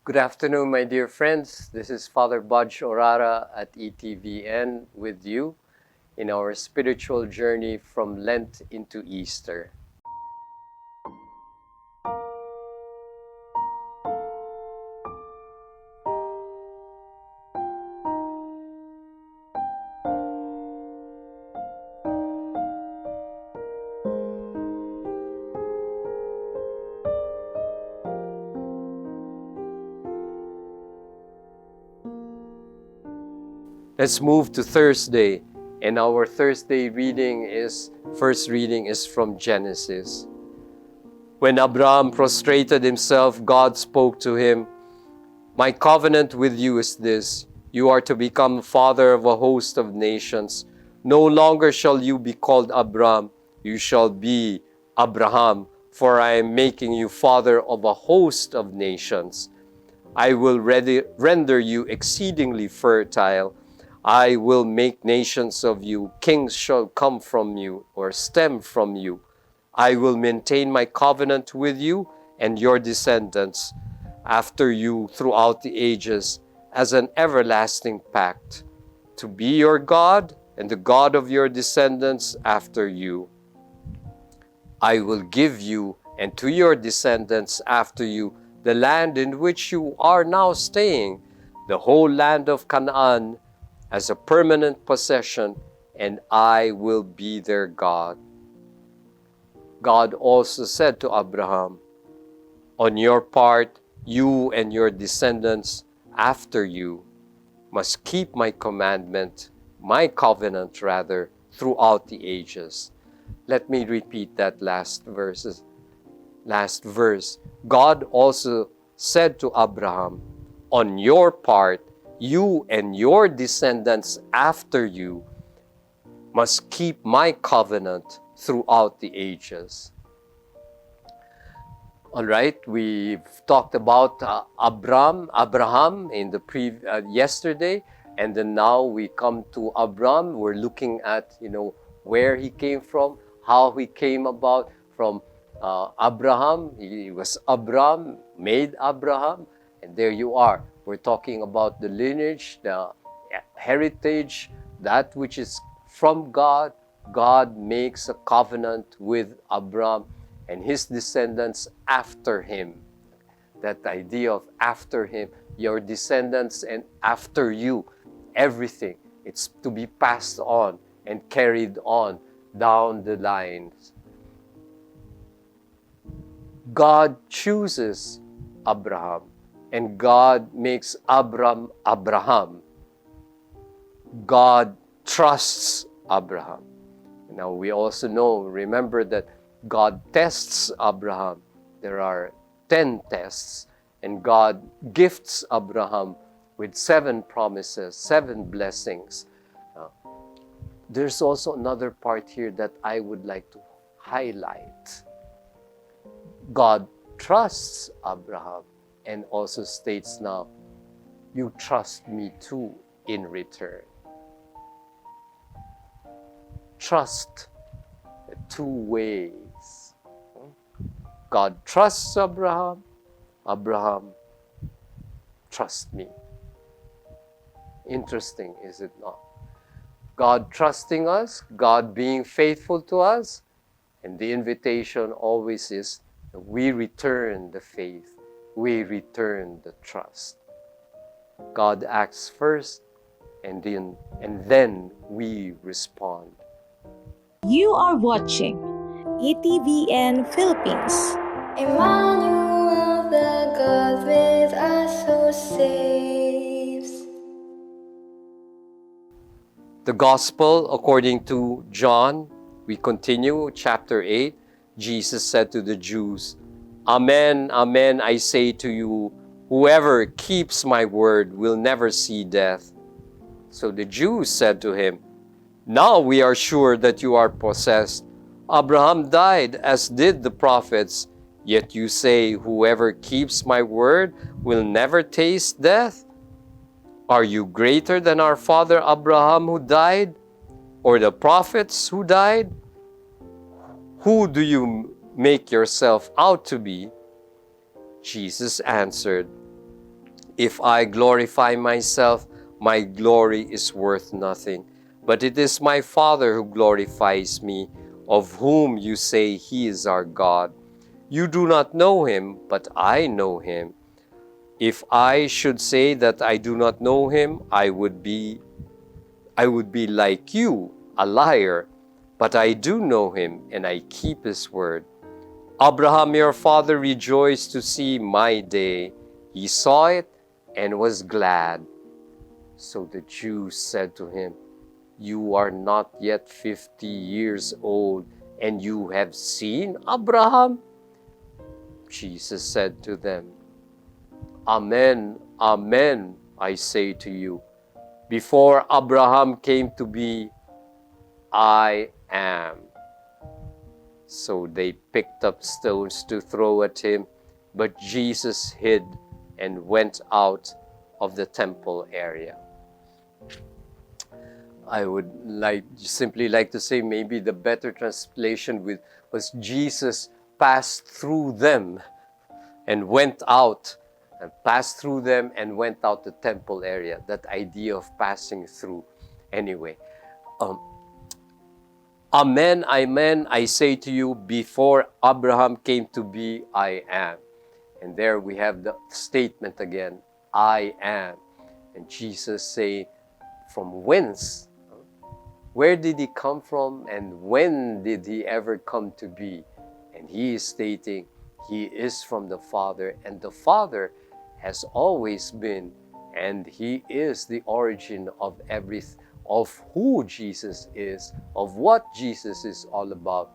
Good afternoon, my dear friends. This is Father Budge Orara at ETVN with you in our spiritual journey from Lent into Easter. Let's move to Thursday, and our Thursday first reading is from Genesis. When Abraham prostrated himself, God spoke to him, "My covenant with you is this, you are to become father of a host of nations. No longer shall you be called Abram, you shall be Abraham, for I am making you father of a host of nations. I will render you exceedingly fertile. I will make nations of you. Kings shall come from you or stem from you. I will maintain my covenant with you and your descendants after you throughout the ages as an everlasting pact, to be your God and the God of your descendants after you. I will give you and to your descendants after you the land in which you are now staying, the whole land of Canaan, as a permanent possession, and I will be their God." God also said to Abraham, "On your part, you and your descendants after you must keep my covenant, throughout the ages." Let me repeat that last verse. God also said to Abraham, "On your part, you and your descendants after you must keep my covenant throughout the ages." All right, we've talked about Abraham in the yesterday, and then now we come to Abram. We're looking at where he came from, how he came about from Abraham. He was Abram, made Abraham, and there you are. We're talking about the lineage, the heritage, that which is from God. God makes a covenant with Abram and his descendants after him. That idea of after him, your descendants and after you, everything. It's to be passed on and carried on down the lines. God chooses Abraham, and God makes Abraham. God trusts Abraham. Now we also remember that God tests Abraham. There are 10 tests, and God gifts Abraham with 7 promises, 7 blessings. There's also another part here that I would like to highlight. God trusts Abraham and also states now, "You trust me too in return." Trust, 2 ways. God trusts Abraham, Abraham trusts me. Interesting, is it not? God trusting us, God being faithful to us, and the invitation always is that we return the faith, we return the trust. God acts first, and then we respond. You are watching ETVN Philippines. Emmanuel, the God with us who saves. The Gospel according to John, we continue, chapter 8. Jesus said to the Jews, "Amen, amen, I say to you, whoever keeps my word will never see death." So the Jews said to him, "Now we are sure that you are possessed. Abraham died, as did the prophets, yet you say, whoever keeps my word will never taste death. Are you greater than our father Abraham who died, or the prophets who died? Who do you make yourself out to be?" Jesus answered, If I glorify myself, my glory is worth nothing. But it is my Father who glorifies me, of whom you say he is our God. You do not know him, but I know him. If I should say that I do not know him, I would be like you, a liar. But I do know him, and I keep his word. Abraham, your father, rejoiced to see my day. He saw it and was glad. So the Jews said to him, You are not yet 50 years old, and you have seen Abraham? Jesus said to them, Amen, amen, I say to you, before Abraham came to be, I am. So they picked up stones to throw at him, but Jesus hid and went out of the temple area. I would simply like to say maybe the better translation was Jesus passed through them and went out, and passed through them and went out the temple area. That idea of passing through. Anyway, Amen, amen, I say to you, before Abraham came to be, I am. And there we have the statement again, I am. And Jesus say, from whence? Where did he come from, and when did he ever come to be? And he is stating, he is from the Father, and the Father has always been, and he is the origin of everything, of who Jesus is, of what Jesus is all about.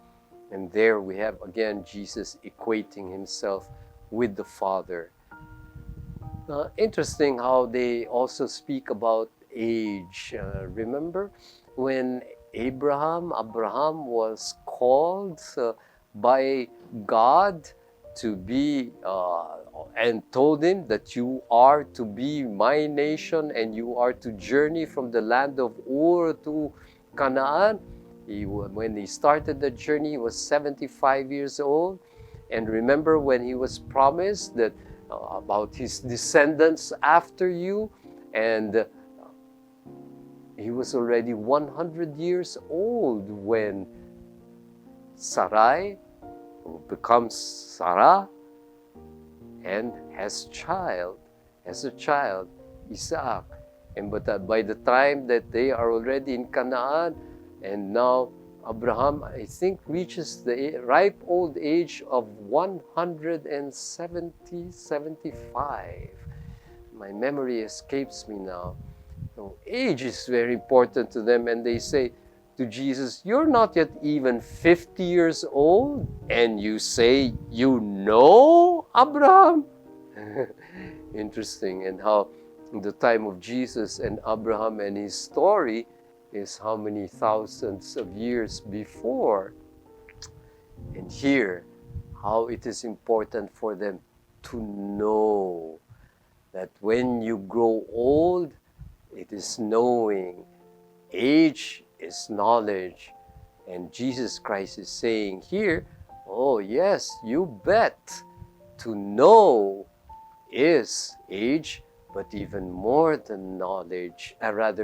And there we have again Jesus equating himself with the Father. Interesting how they also speak about age. Remember when Abraham was called by God to be and told him that you are to be my nation and you are to journey from the land of Ur to Canaan. When he started the journey, he was 75 years old. And remember when he was promised that about his descendants after you, and he was already 100 years old when Sarai, who becomes Sarah, and has a child, Isaac. And but by the time that they are already in Canaan, and now Abraham, I think, reaches the ripe old age of 175. My memory escapes me now. So age is very important to them, and they say to Jesus, you're not yet even 50 years old, and you say you know Abraham? Interesting, and how in the time of Jesus and Abraham and his story is how many thousands of years before. And here, how it is important for them to know that when you grow old, it is knowing. Age is knowledge. And Jesus Christ is saying here, oh yes, you bet. To know is age, but even more than knowledge,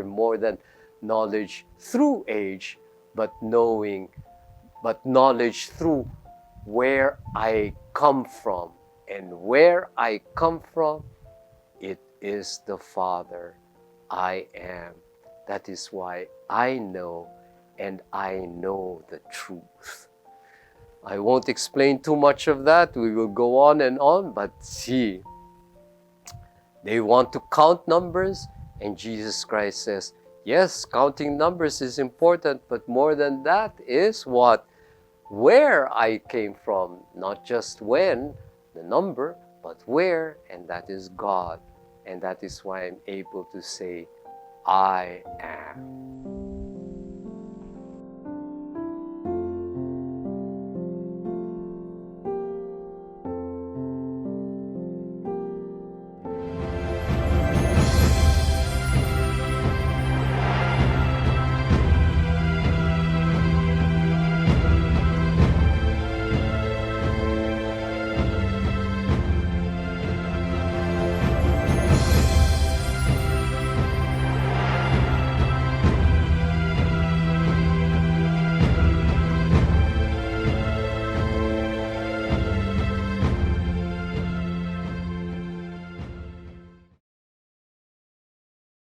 more than knowledge through age, but knowledge through where I come from. And where I come from, it is the Father. I am. That is why I know, and I know the truth. I won't explain too much of that. We will go on and on, but see, they want to count numbers, and Jesus Christ says, yes, counting numbers is important, but more than that is what? Where I came from, not just when, the number, but where, and that is God. And that is why I'm able to say, I am.